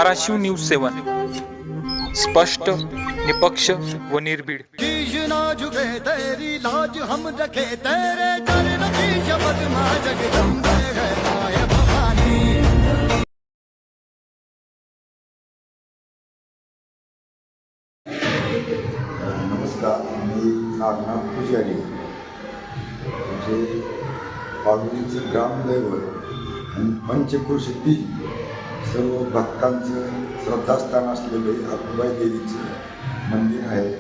Dharashiv news 7 स्पष्ट, निपक्ष व निर्भीड। तेरी लाज हम रखे तेरे चरण की शपथ मां जगदम्बे है माय भवानी। नमस्कार, मी नागनाथ पुजारी, जे पालवीचं ग्रामदैवत आणि पंचक्रोशीतील सर्व भक्तांचं श्रद्धास्थान असलेले आकुबाई देवीचे मंदिर आहे।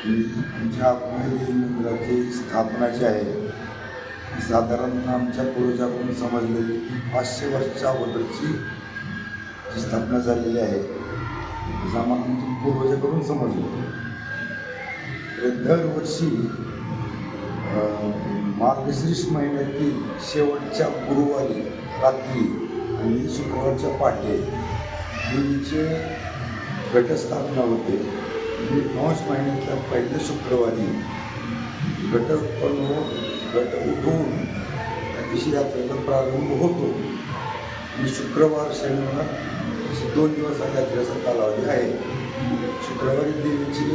आणि आमच्या आकुबाई देवी मंदिराची स्थापना जी आहे ती साधारणतः आमच्या पूर्वजाकडून समजलेली की 500 वर्षाच्या अगोदरची जी स्थापना झालेली आहे असं आम्हाला आमच्या पूर्वजाकडून समजलं। दरवर्षी मार्गशीर्ष महिन्यातील शेवटच्या गुरुवारी रात्री आणि शुक्रवारच्या पहाटे देवीचे घटस्थापना होते आणि मार्च महिन्यातल्या पहिल्या शुक्रवारी घट उठवून त्या दिवशी यात्रेला प्रारंभ होतो आणि शुक्रवार शनिवार असे 2 दिवस हा यात्रेचा कालावधी आहे। शुक्रवारी देवीची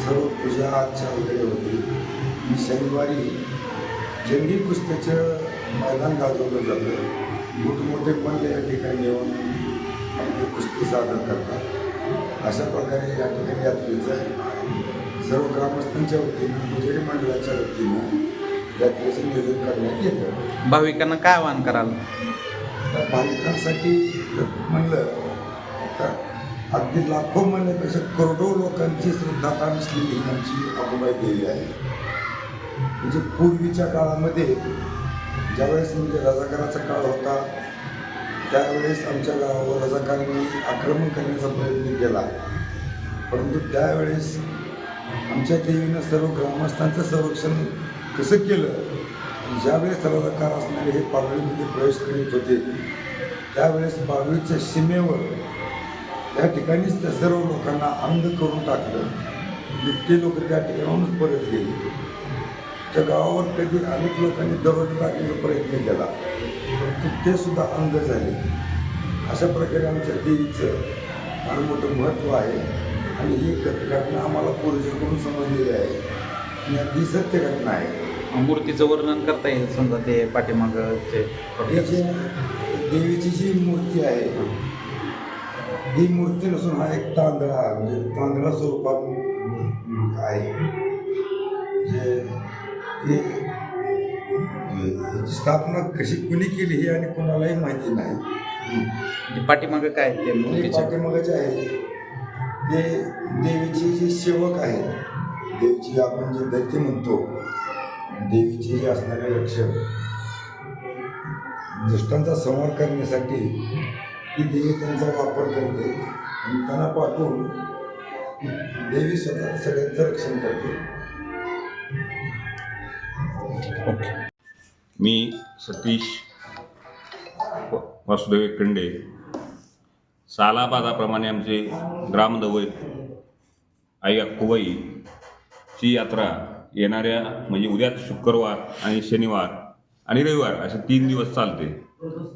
सर्व पूजा अर्चा वगैरे होती आणि शनिवारी जंगी कुस्त्याचं मैदान गाजवलं जातं। मोठमोठे मल्ल या ठिकाणी येऊन आपली कुस्ती सादर करतात। अशा प्रकारे या ठिकाणी यात्रेचं सर्व ग्रामस्थांच्या वतीनं पुजारी मंडळाच्या वतीनं यात्रेचं नियोजन करण्यात येतं। भाविकांना काय आवाहन कराल? तर भाविकांसाठी म्हणलं तर अगदी लाखो म्हणण्यापेक्षा करोडो लोकांची श्रद्धा नसलेली आमची आकुबाई देवी आहे। म्हणजे पूर्वीच्या काळामध्ये ज्यावेळेस म्हणजे रजाकाराचा काळ होता त्यावेळेस आमच्या गावावर रजाकारांनी आक्रमण करण्याचा प्रयत्न केला, परंतु त्यावेळेस आमच्या देवीनं सर्व ग्रामस्थांचं संरक्षण कसं केलं। ज्यावेळेस रजाकार असणारे हे पालवीमध्ये प्रवेश करीत होते त्यावेळेस पालवीच्या सीमेवर त्या ठिकाणीच त्या सर्व लोकांना अंध करून टाकलं आणि ते लोक त्या ठिकाणाहूनच परत गेले। त्या गावावर कधी अनेक लोकांनी दरोडा टाकण्याचा प्रयत्न केला, परंतु ते सुद्धा अंध झाले। अशा प्रकारे आमच्या देवीचं फार मोठं महत्त्व आहे आणि ही घटना आम्हाला पूर्वजांकडून समजलेली आहे आणि अगदी सत्य घटना आहे। मूर्तीचं वर्णन करता येईल समजा ते पाठीमागचे? हे जे देवीची जी मूर्ती आहे ही मूर्ती नसून हा एक तांदळा म्हणजे तांदळा स्वरूपात आहे। जे याची स्थापना कशी कुणी केली ही आणि कुणालाही माहिती नाही। म्हणजे पाठीमागं काय ते पाठीमागाचे आहे ते देवीचे जे सेवक आहेत, देवीची आपण जे दैत्य म्हणतो, देवीचे जे असणारे रक्षक, दुष्टांचा संहार करण्यासाठी ही देवी त्यांचा वापर करते आणि त्यांना पाठवून देवी स्वतः सगळ्यांचं रक्षण करते। मी सतीश वासुदेव कंडे। सालाबादाप्रमाणे आमचे ग्रामदैवत आई आकुबाईची यात्रा येणाऱ्या म्हणजे उद्या शुक्रवार आणि शनिवार आणि रविवार असे 3 दिवस चालते।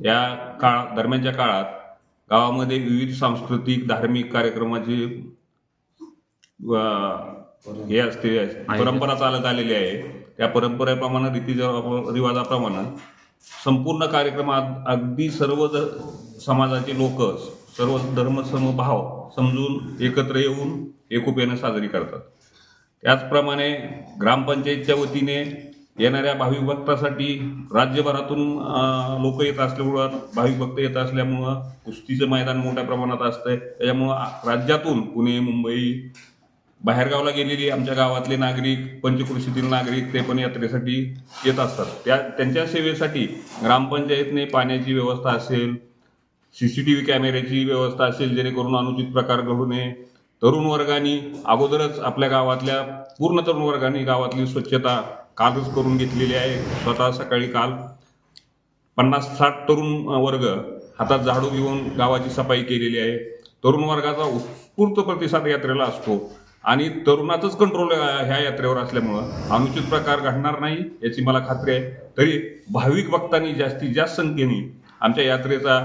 या दरम्यानच्या काळात गावामध्ये विविध सांस्कृतिक धार्मिक कार्यक्रमाचे हे असते परंपरा चालत आलेली आहे। त्या परंपरेप्रमाणे रिवाजाप्रमाणे संपूर्ण कार्यक्रमात अगदी सर्व समाजाचे लोक सर्व धर्मसमभाव समजून एकत्र येऊन एकोप्याने साजरी करतात। त्याचप्रमाणे ग्रामपंचायतच्या वतीने येणाऱ्या भाविक भक्तासाठी राज्यभरातून लोक येत असल्यामुळं भाविक भक्त येत असल्यामुळं कुस्तीचं मैदान मोठ्या प्रमाणात असतंय। त्याच्यामुळं राज्यातून पुणे मुंबई बाहेरगावला गेलेली आमच्या गावातले नागरिक पंचक्रोशीतील नागरिक ते पण यात्रेसाठी येत असतात। त्यांच्या सेवेसाठी ग्रामपंचायतने पाण्याची व्यवस्था असेल, CCTV कॅमेऱ्याची व्यवस्था असेल जेणेकरून अनुचित प्रकार घडू नये। तरुण वर्गाने अगोदरच आपल्या गावातल्या पूर्ण तरुण वर्गाने गावातली स्वच्छता कालच करून घेतलेली आहे। स्वतः सकाळी काल 50-60 तरुण वर्ग हातात झाडू घेऊन गावाची सफाई केलेली आहे। तरुण वर्गाचा उत्स्फूर्त प्रतिसाद यात्रेला असतो आणि तरुणाचंच कंट्रोल ह्या यात्रेवर असल्यामुळं अनुचित प्रकार घडणार नाही याची मला खात्री आहे। तरी भाविक भक्तांनी जास्तीत जास्त संख्येने आमच्या यात्रेचा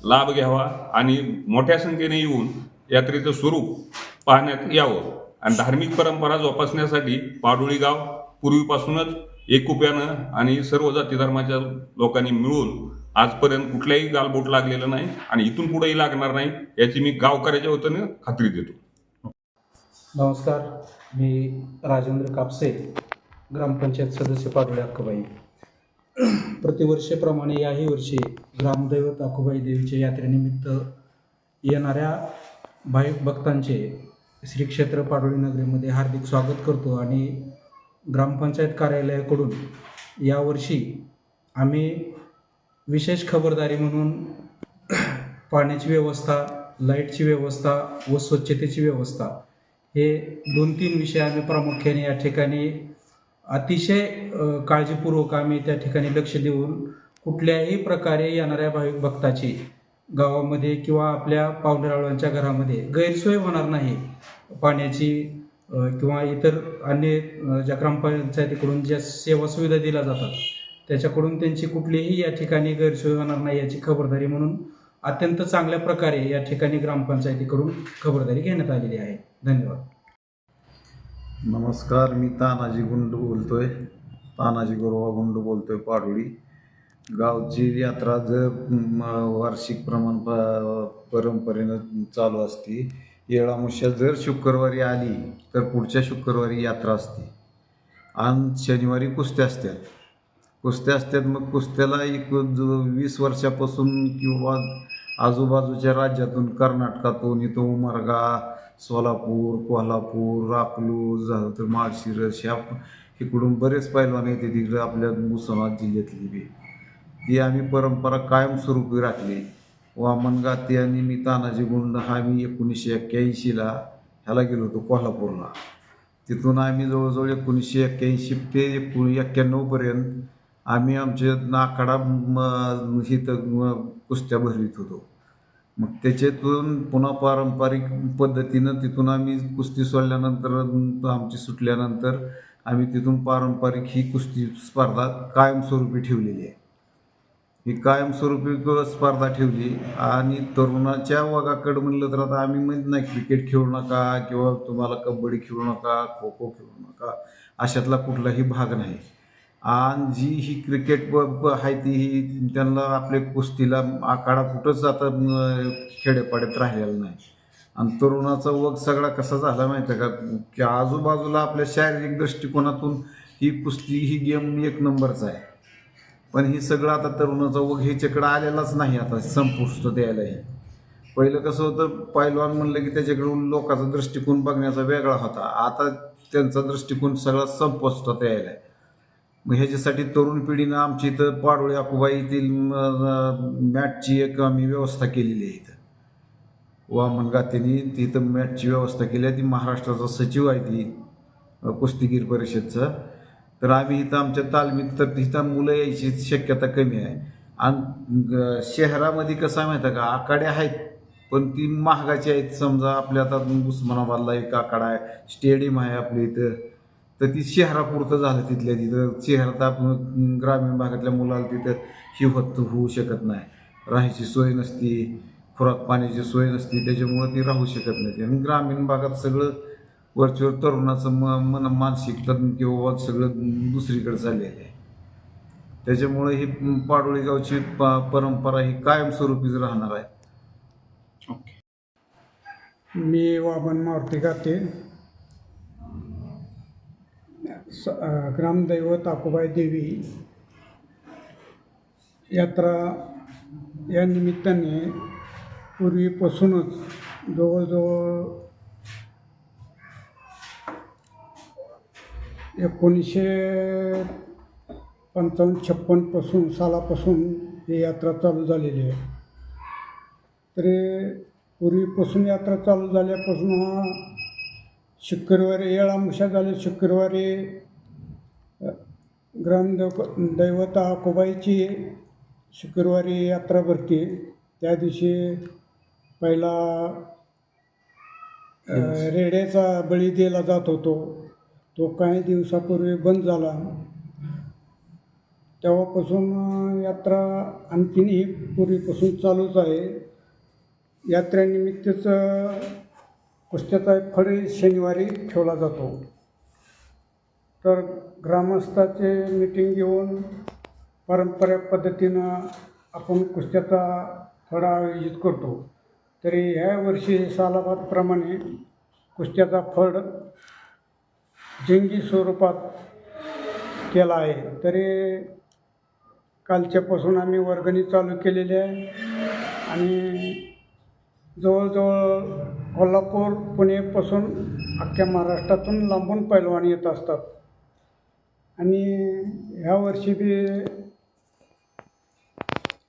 लाभ घ्यावा आणि मोठ्या संख्येने येऊन यात्रेचं स्वरूप पाहण्यात यावं आणि धार्मिक परंपरा जोपासण्यासाठी पाडोळी गाव पूर्वीपासूनच एकुप्यानं आणि सर्व जाती धर्माच्या लोकांनी मिळून आजपर्यंत कुठल्याही गालबोट लागलेलं नाही आणि इथून पुढेही लागणार नाही याची मी गावकऱ्याच्या वतीनं खात्री देतो. नमस्कार, मी राजेंद्र कापसे, ग्रामपंचायत सदस्य पाडोळी अक्काबाई. प्रतिवर्षीप्रमाणे याही वर्षी ग्रामदैवत अक्काबाई देवीच्या यात्रेनिमित्त येणाऱ्या भाविक भक्तांचे श्री क्षेत्र पाडोळी नगरीमध्ये हार्दिक स्वागत करतो आणि ग्रामपंचायत कार्यालयाकडून यावर्षी आम्ही विशेष खबरदारी म्हणून पाण्याची व्यवस्था, लाईटची व्यवस्था व स्वच्छतेची व्यवस्था हे 2-3 विषय आम्ही प्रामुख्याने या ठिकाणी अतिशय काळजीपूर्वक आम्ही त्या ठिकाणी लक्ष देऊन कुठल्याही प्रकारे येणाऱ्या भाविक भक्ताची गावामध्ये किंवा आपल्या पाहुणेरावळ्यांच्या घरामध्ये गैरसोय होणार नाही. पाण्याची किंवा इतर अन्य ज्या ग्रामपंचायतीकडून ज्या सेवा सुविधा दिल्या जातात त्याच्याकडून त्यांची कुठलीही या ठिकाणी गैरसोय होणार नाही याची खबरदारी म्हणून अत्यंत चांगल्या प्रकारे या ठिकाणी ग्रामपंचायतीकडून खबरदारी घेण्यात आलेली आहे. धन्यवाद. नमस्कार, मी तानाजी गुंड बोलतोय. तानाजी गोरवा गुंड बोलतोय पाडोळी गावची यात्रा जर वार्षिक परंपरेनं चालू असते. येळामुष्या जर शुक्रवारी आली तर पुढच्या शुक्रवारी यात्रा असते आणि शनिवारी कुस्त्या असतात. मग कुस्त्याला 20 वर्षापासून किंवा आजूबाजूच्या राज्यातून, कर्नाटकातून, इथं उमरगा, सोलापूर, कोल्हापूर, अकलूज झालं तर माळशिरस ह्या इकडून बरेच पैलवान येते तिकडे आपल्या उस्मानाबाद जिल्ह्यातली बी. ती आम्ही परंपरा कायमस्वरूपी राखली. वामन गाते आणि मी तानाजी गुंड हा मी 1981ला ह्याला गेलो होतो कोल्हापूरला. तिथून आम्ही जवळजवळ 1981 ते 1991पर्यंत आम्ही आमच्या आखाडा इथं कुस्त्या भरवीत होतो. मग त्याच्यातून पुन्हा पारंपरिक पद्धतीनं तिथून आम्ही कुस्ती सोडल्यानंतर आमची सुटल्यानंतर आम्ही तिथून पारंपरिक ही कुस्ती स्पर्धा कायमस्वरूपी ठेवलेली आहे. ही कायमस्वरूपी स्पर्धा ठेवली आणि तरुणाच्या वर्गाकडं म्हणलं तर आता आम्ही म्हणत नाही क्रिकेट खेळू नका किंवा तुम्हाला कबड्डी खेळू नका, खो खो खेळू नका, अशातला कुठलाही भाग नाही. आणि जी ही क्रिकेट आहे ती ही त्यांना आपल्या कुस्तीला आखाडा कुठंच आता खेडेपाड्यात राहिलेला नाही. आणि तरुणाचा वग सगळा कसा झाला माहिती आहे का, की आजूबाजूला आपल्या शारीरिक दृष्टिकोनातून ही कुस्ती ही गेम 1 नंबरचा आहे. पण ही सगळं आता तरुणाचा वग ह्याच्याकडं आलेलाच नाही आता संपुष्ट द्यायलाही. पहिलं कसं होतं, पैलवान म्हणलं की त्याच्याकडून लोकांचा दृष्टिकोन बघण्याचा वेगळा होता. आता त्यांचा दृष्टिकोन सगळा संपुष्टात यायला आहे. मग ह्याच्यासाठी तरुण पिढीनं आमची इथं पाडोळी अक्काबाई येथील मॅटची एक आम्ही व्यवस्था केलेली आहे. इथं वामन गातेनी तिथं मॅटची व्यवस्था केली आहे. ती महाराष्ट्राचा सचिव आहे ती कुस्तीगीर परिषदचा. तर आम्ही इथं आमच्या तालमीत तर तिथं मुलं यायची शक्यता कमी आहे. आणि शहरामध्ये कसं आहे माहिती आहे का, आखाडे आहेत पण ती महागाची आहेत. समजा आपल्या आता उस्मानाबादला एक आखाडा आहे, स्टेडियम आहे आपल्या इथं, तर ती शहरापुरतं झालं तिथल्या तिथं. शहरात आपण ग्रामीण भागातल्या मुलाला तिथं ही होऊ शकत नाही, राहायची सोय नसती, खुराक पाण्याची सोय नसती, त्याच्यामुळं ती राहू शकत नाही. आणि ग्रामीण भागात सगळं वरचेवर तरुणाचं मानसिकता किंवा सगळं दुसरीकडे चाललेलं आहे. त्याच्यामुळे ही पाडोळी गावची परंपरा ही कायमस्वरूपीच राहणार आहे. मी वामन मारुती गाते, ग्रामदैवत अक्काबाई देवी यात्रा या निमित्ताने पूर्वीपासूनच जवळजवळ 1955-56 सालापासून ही यात्रा चालू झालेली आहे. तरी पूर्वीपासून यात्रा चालू झाल्यापासून शुक्रवारी येळामुषा झाले, शुक्रवारी ग्रामदैवत अक्काबाईची शुक्रवारी यात्रा भरते. त्या दिवशी पहिला रेड्याचा बळी दिला जात होतो. तो काही दिवसापूर्वी बंद झाला. तेव्हापासून यात्रा आणखीनही पूर्वीपासून चालूच आहे. यात्रेनिमित्तच कुस्त्याचा एक फळ शनिवारी ठेवला जातो. तर ग्रामस्थाचे मीटिंग घेऊन पारंपरिक पद्धतीनं आपण कुस्त्याचा फळ आयोजित करतो. तरी ह्या वर्षी सालाबादप्रमाणे कुस्त्याचा फळ जंगी स्वरूपात केला आहे. तरी कालच्यापासून आम्ही वर्गणी चालू केलेली आहे आणि जवळजवळ कोल्हापूर पुणेपासून अख्ख्या महाराष्ट्रातून लांबून पैलवान येत असतात. आणि ह्या वर्षी बी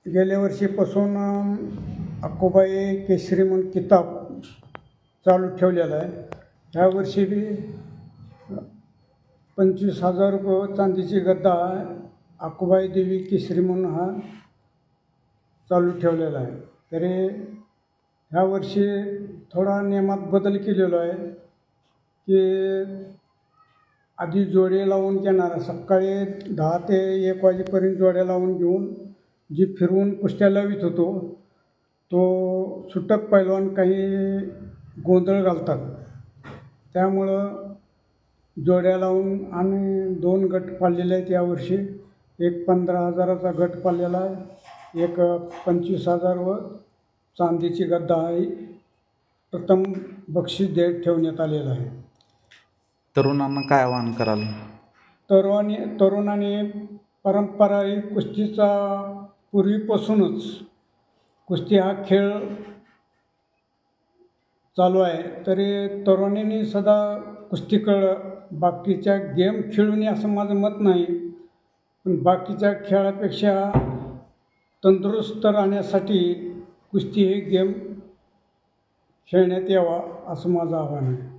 गेल्या वर्षीपासून अक्कोबाई केसरी म्हणून किताब चालू ठेवलेला आहे. ह्या वर्षी बी 25,000 रुपये चांदीची गद्दा अक्कोबाई देवी केसरी म्हणून हा चालू ठेवलेला आहे. तरी ह्या वर्षी थोडा नियमात बदल केलेला आहे की आधी जोडे लावून घेणार, सकाळी 10 ते 1 वाजेपर्यंत जोड्या लावून घेऊन जी फिरवून कुस्त्या लावित होतो तो सुटक पैलवान काही गोंधळ घालतात. त्यामुळं जोड्या लावून आणि 2 गट पाडलेले आहेत यावर्षी. एक 15,000चा गट पाडलेला आहे, एक 25,000 व चांदीची गद्दा आहे. प्रथम बक्षीस ठेवण्यात आलेलं आहे. तरुणांना काय आवाहन कराल? तरुणांनी पारंपरिक कुस्तीचा पूर्वीपासूनच कुस्ती हा खेळ चालू आहे. तरी तरुणांनी सदा कुस्तीकडं बाकीच्या गेम खेळू नये असं माझं मत नाही, पण बाकीच्या खेळापेक्षा तंदुरुस्त राहण्यासाठी कुस्ती हे गेम खेळण्यात यावा असं माझं आव्हान आहे.